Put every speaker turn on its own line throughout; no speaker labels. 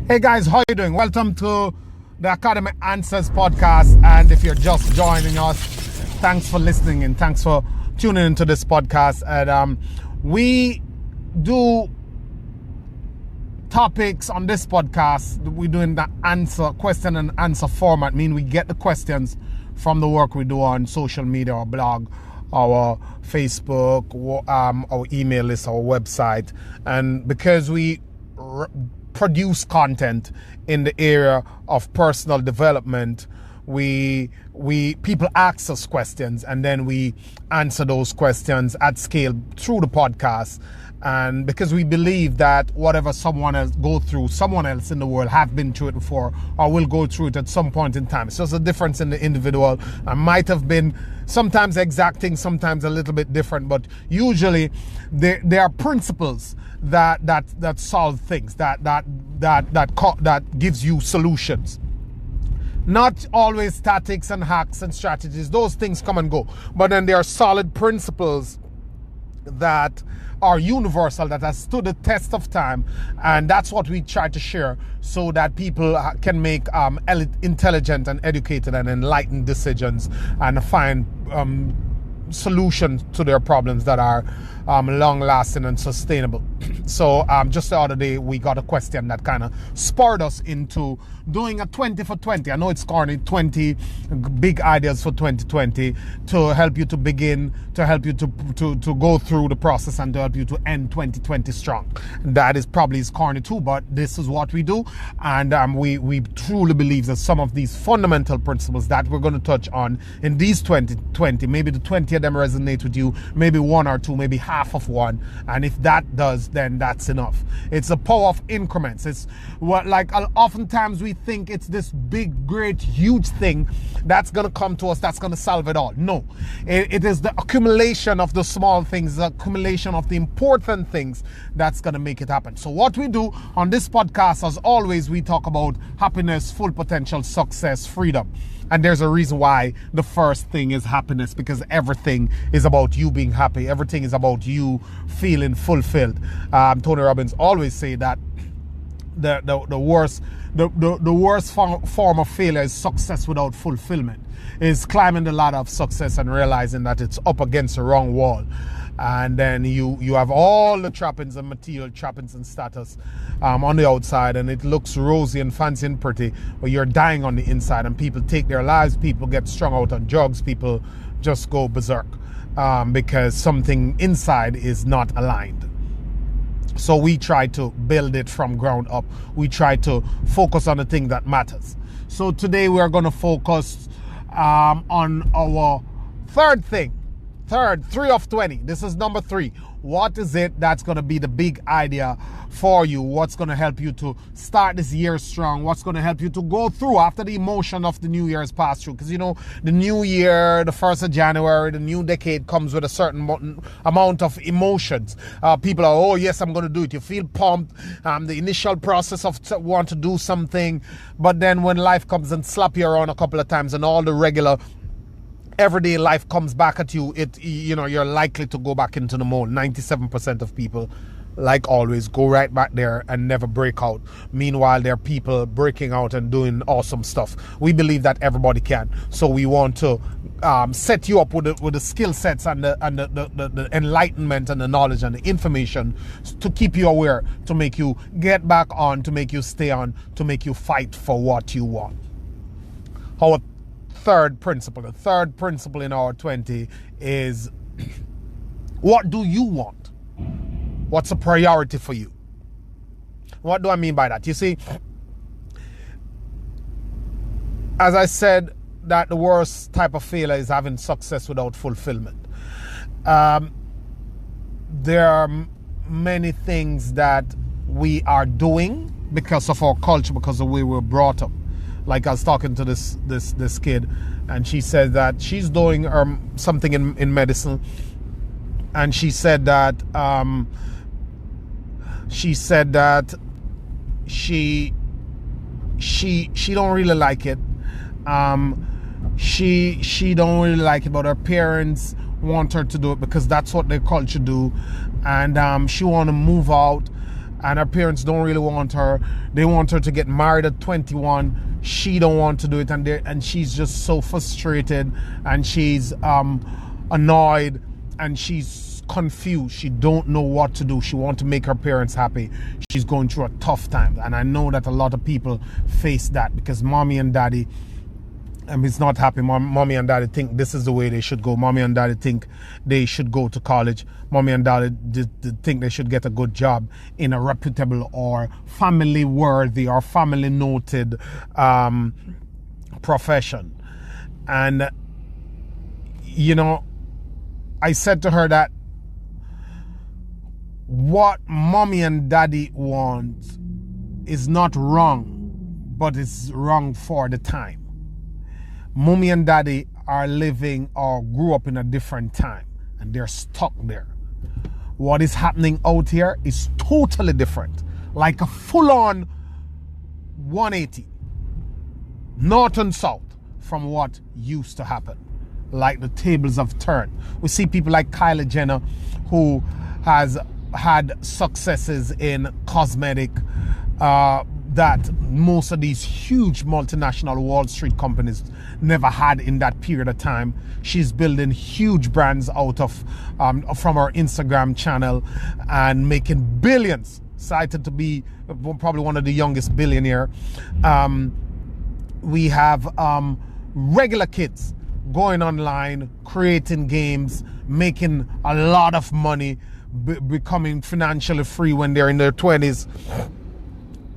Hey guys, how you doing? Welcome to the Academy Answers podcast. And if you're just joining us, thanks for listening and thanks for tuning into this podcast. And we do topics on this podcast. We're doing the question and answer format, meaning we get the questions from the work we do on social media, our blog, our Facebook, our email list, our website. And because we produce content in the area of personal development, we people ask us questions and then we answer those questions at scale through the podcast. And because we believe that whatever someone else go through, someone else in the world have been through it before or will go through it at some point in time. It's just a difference in the individual. I might have been sometimes exacting, sometimes a little bit different, but usually there are principles that solve things, that gives you solutions. Not always tactics and hacks and strategies. Those things come and go. But then there are solid principles that are universal, that has stood the test of time, and that's what we try to share so that people can make intelligent and educated and enlightened decisions and find solutions to their problems that are long-lasting and sustainable. So just the other day we got a question that kind of spurred us into doing a 20 for 20. I know it's corny, 20 big ideas for 2020 to help you to begin, to help you to go through the process and to help you to end 2020 strong. That is probably corny too, but this is what we do. And we truly believe that some of these fundamental principles that we're going to touch on in these 2020, maybe the 20 of them resonate with you, maybe one or two, maybe half of one. And if that does, then that's enough. It's the power of increments. It's what, like, oftentimes we think it's this big, great, huge thing that's going to come to us, that's going to solve it all. No, it is the accumulation of the small things, the accumulation of the important things that's going to make it happen. So what we do on this podcast, as always, we talk about happiness, full potential, success, freedom. And there's a reason why the first thing is happiness, because everything is about you being happy. Everything is about you feeling fulfilled. Tony Robbins always say that the worst form of failure is success without fulfillment. Is climbing the ladder of success and realizing that it's up against the wrong wall. And then you have all the trappings and material trappings and status on the outside, and it looks rosy and fancy and pretty, but you're dying on the inside, and people take their lives, people get strung out on drugs, people just go berserk because something inside is not aligned. So we try to build it from ground up. We try to focus on the thing that matters. So today we are going to focus on our third thing. 3 of 20. This is number 3. What is it that's going to be the big idea for you? What's going to help you to start this year strong? What's going to help you to go through after the emotion of the new year has passed through? Because, you know, the new year, the 1st of January, the new decade comes with a certain amount of emotions. People are, oh, yes, I'm going to do it. You feel pumped. The initial process of want to do something. But then when life comes and slap you around a couple of times and all the regular everyday life comes back at you, you're likely to go back into the mold. 97% of people, like always, go right back there and never break out. Meanwhile, there are people breaking out and doing awesome stuff. We believe that everybody can. So we want to set you up with the skill sets and the enlightenment and the knowledge and the information to keep you aware, to make you get back on, to make you stay on, to make you fight for what you want. The third principle in our 20 is, what do you want? What's a priority for you? What do I mean by that? You see, as I said, that the worst type of failure is having success without fulfillment. There are many things that we are doing because of our culture, because of the way we were brought up. Like, I was talking to this kid, and she said that she's doing something in medicine, and she said that she don't really like it. She don't really like it, but her parents want her to do it because that's what their culture do, and she want to move out. and her parents don't really want her. They want her to get married at 21. She don't want to do it, and she's just so frustrated, and she's annoyed, and she's confused. She don't know what to do. She want to make her parents happy. She's going through a tough time, and I know that a lot of people face that because mommy and daddy is not happy. Mommy and daddy think this is the way they should go. Mommy and daddy think they should go to college. Mommy and daddy think they should get a good job in a reputable or family worthy or family noted profession. And you know, I said to her that what mommy and daddy want is not wrong, but it's wrong for the time. Mommy and daddy are living or grew up in a different time, and they're stuck there. What is happening out here is totally different, like a full-on 180, north and south from what used to happen. Like the tables have turned. We see people like Kylie Jenner, who has had successes in cosmetic that most of these huge multinational Wall Street companies never had in that period of time. She's building huge brands out of from her Instagram channel and making billions. Cited to be probably one of the youngest billionaire. We have regular kids going online, creating games, making a lot of money, becoming financially free when they're in their 20s.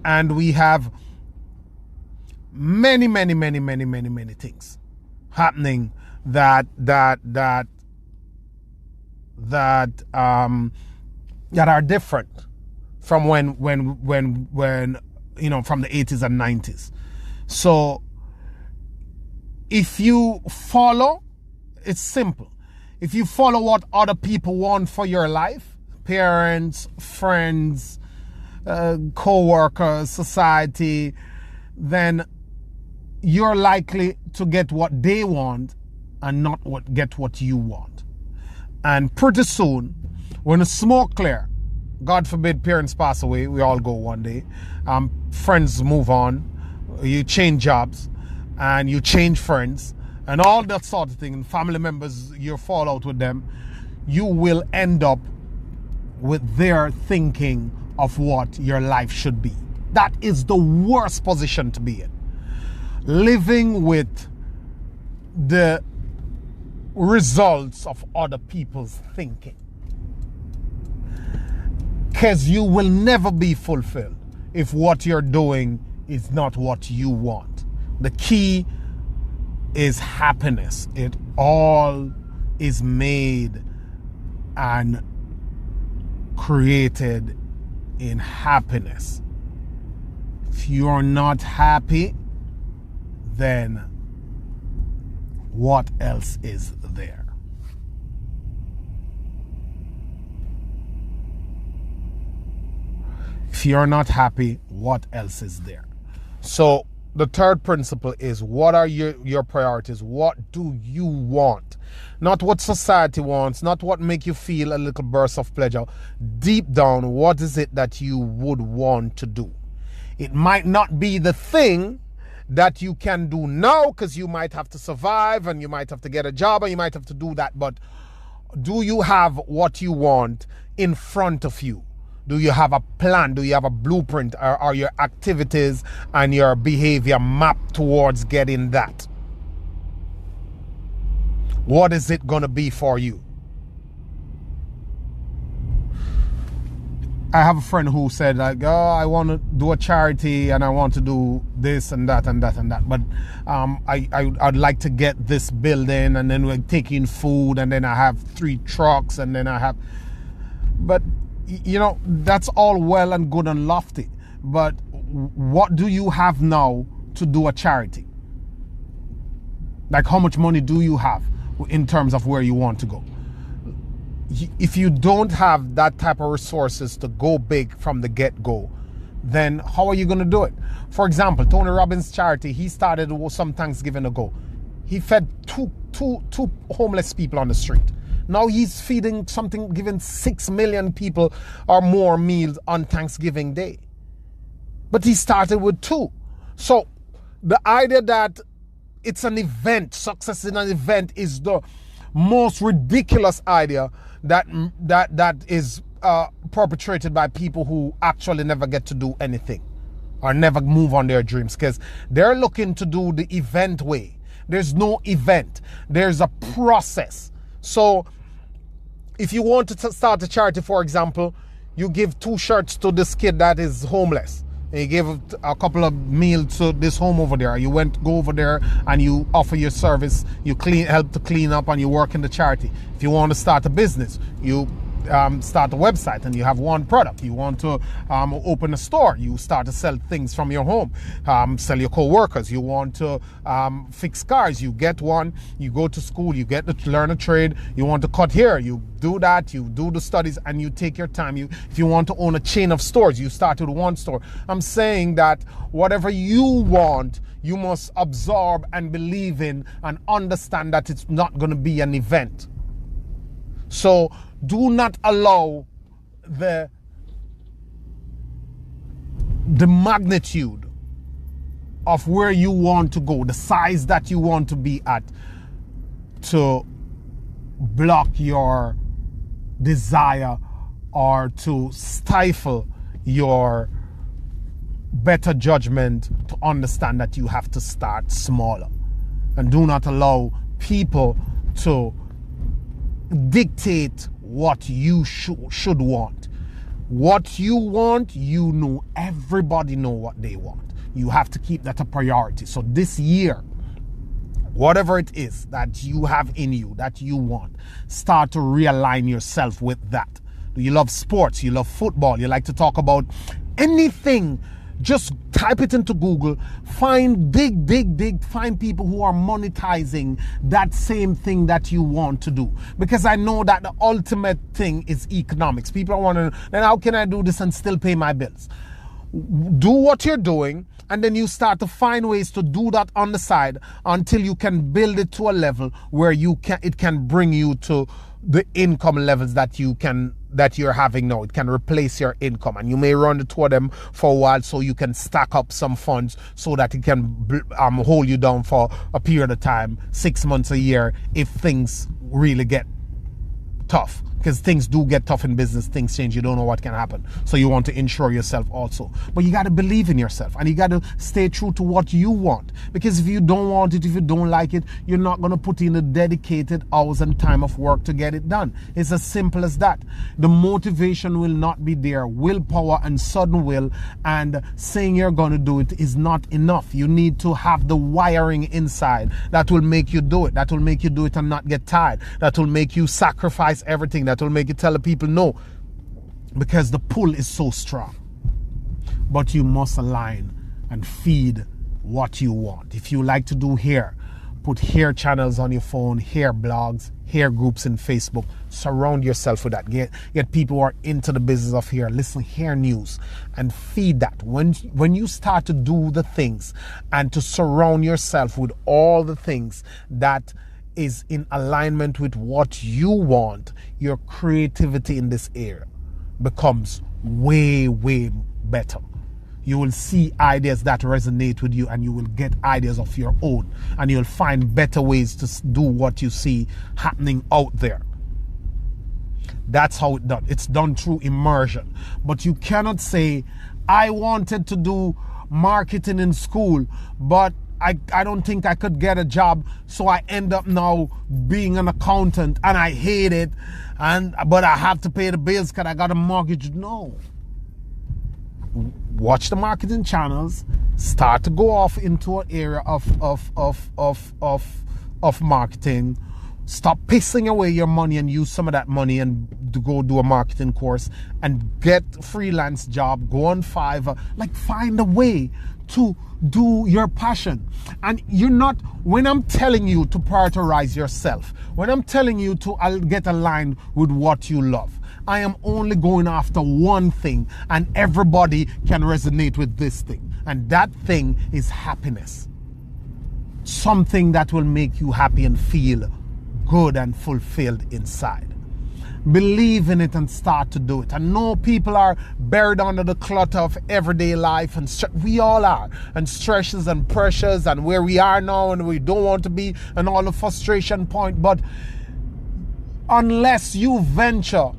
And we have many things happening that are different from when you know, from the 80s and 90s. So if you follow, it's simple. If you follow what other people want for your life, parents, friends, co-workers, society, then you're likely to get what they want and not get what you want. And pretty soon, when the smoke clear, God forbid parents pass away, we all go one day, friends move on, you change jobs, and you change friends, and all that sort of thing, and family members, you fall out with them, you will end up with their thinking of what your life should be. That is the worst position to be in. Living with the results of other people's thinking. Because you will never be fulfilled if what you're doing is not what you want. The key is happiness. It all is made and created in happiness. If you're not happy, then what else is there? If you're not happy, what else is there? So the third principle is, what are your priorities? What do you want? Not what society wants, not what make you feel a little burst of pleasure. Deep down, what is it that you would want to do? It might not be the thing that you can do now, because you might have to survive and you might have to get a job and you might have to do that. But do you have what you want in front of you? Do you have a plan? Do you have a blueprint? Are your activities and your behavior mapped towards getting that? What is it going to be for you? I have a friend who said, like, oh, I want to do a charity and I want to do this and that and that and that. But I'd like to get this building, and then we're taking food, and then I have 3 trucks, and then I have... But, you know, that's all well and good and lofty. But what do you have now to do a charity? Like, how much money do you have in terms of where you want to go? If you don't have that type of resources to go big from the get-go, then how are you going to do it? For example, Tony Robbins' charity, he started some Thanksgiving ago. He fed two homeless people on the street. Now he's feeding something, giving 6 million people or more meals on Thanksgiving Day. But he started with 2. So the idea that it's an event, success in an event, is the most ridiculous idea that is perpetrated by people who actually never get to do anything or never move on their dreams, because they're looking to do the event way. There's no event. There's a process. So if you want to start a charity, for example, you give 2 shirts to this kid that is homeless. And you give a couple of meals to this home over there. You go over there and you offer your service. You help to clean up, and you work in the charity. If you want to start a business, you start a website and you have one product. You want to open a store, you start to sell things from your home, sell your co-workers. You want to fix cars, you get one. You go to school, you get to learn a trade. You want to cut hair, you do that. You do the studies and you take your time. If you want to own a chain of stores, you start with one store. I'm saying that whatever you want, you must absorb and believe in and understand that it's not going to be an event. So do not allow the magnitude of where you want to go, the size that you want to be at, to block your desire or to stifle your better judgment to understand that you have to start smaller. And do not allow people to dictate what you should want. What you want, you know, everybody know what they want. You have to keep that a priority. So this year, whatever it is that you have in you, that you want, start to realign yourself with that. Do you love sports? You love football? You like to talk about anything? Just type it into Google, find find people who are monetizing that same thing that you want to do. Because I know that the ultimate thing is economics. People are wondering, then how can I do this and still pay my bills? Do what you're doing, and then you start to find ways to do that on the side until you can build it to a level where it can bring you to the income levels that you're having now. It can replace your income, and you may run the two of them for a while so you can stack up some funds so that it can hold you down for a period of time, 6 months, a year, if things really get tough. Because things do get tough in business, things change, you don't know what can happen. So you want to insure yourself also. But you got to believe in yourself, and you got to stay true to what you want. Because if you don't want it, if you don't like it, you're not going to put in the dedicated hours and time of work to get it done. It's as simple as that. The motivation will not be there. Willpower and sudden will and saying you're going to do it is not enough. You need to have the wiring inside that will make you do it. That will make you do it and not get tired. That will make you sacrifice everything. That will make you tell the people no, because the pull is so strong. But you must align and feed what you want. If you like to do hair, put hair channels on your phone, hair blogs, hair groups in Facebook. Surround yourself with that. Get people who are into the business of hair. Listen, hair news, and feed that. When you start to do the things and to surround yourself with all the things that is in alignment with what you want, your creativity in this area becomes way better. You will see ideas that resonate with you, and you will get ideas of your own, and you'll find better ways to do what you see happening out there. That's how it's done. It's done through immersion. But you cannot say, I wanted to do marketing in school, but I don't think I could get a job, so I end up now being an accountant, and I hate it, but I have to pay the bills because I got a mortgage. No. Watch the marketing channels, start to go off into an area of marketing. Stop pissing away your money and use some of that money and to go do a marketing course and get a freelance job, go on Fiverr. Like, find a way to do your passion. And when I'm telling you to prioritize yourself, when I'm telling you to get aligned with what you love, I am only going after one thing, and everybody can resonate with this thing. And that thing is happiness. Something that will make you happy and feel good and fulfilled inside. Believe in it and start to do it. I know people are buried under the clutter of everyday life, and we all are, and stresses and pressures and where we are now and we don't want to be and all the frustration point. But unless you venture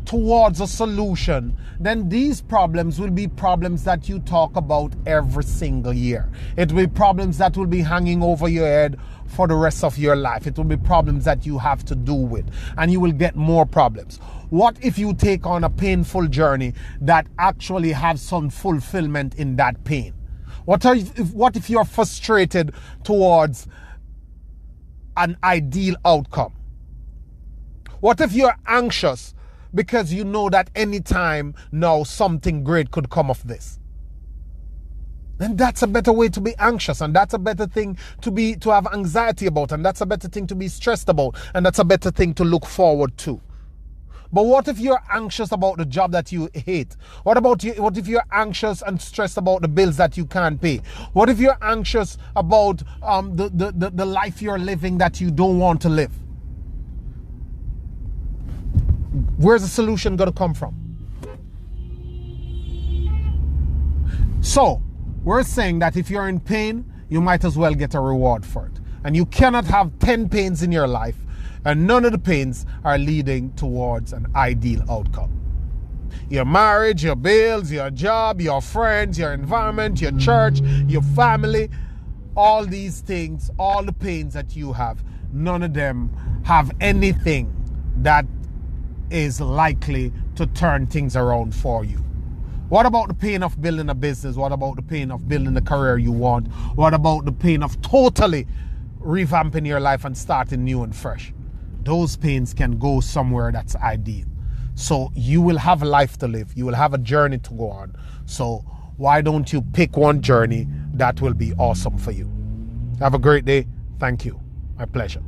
towards a solution, then these problems will be problems that you talk about every single year. It will be problems that will be hanging over your head for the rest of your life. It will be problems that you have to do with, and you will get more problems. What if you take on a painful journey that actually has some fulfillment in that pain? What if you're frustrated towards an ideal outcome? What if you're anxious because you know that anytime now something great could come of this? Then that's a better way to be anxious, and that's a better thing to have anxiety about, and that's a better thing to be stressed about, and that's a better thing to look forward to. But what if you're anxious about the job that you hate? What if you're anxious and stressed about the bills that you can't pay? What if you're anxious about the life you're living that you don't want to live? Where's the solution going to come from? So, we're saying that if you're in pain, you might as well get a reward for it. And you cannot have 10 pains in your life, and none of the pains are leading towards an ideal outcome. Your marriage, your bills, your job, your friends, your environment, your church, your family, all these things, all the pains that you have, none of them have anything that is likely to turn things around for you. What about the pain of building a business? What about the pain of building the career you want? What about the pain of totally revamping your life and starting new and fresh? Those pains can go somewhere that's ideal. So you will have a life to live. You will have a journey to go on. So why don't you pick one journey that will be awesome for you? Have a great day. Thank you. My pleasure.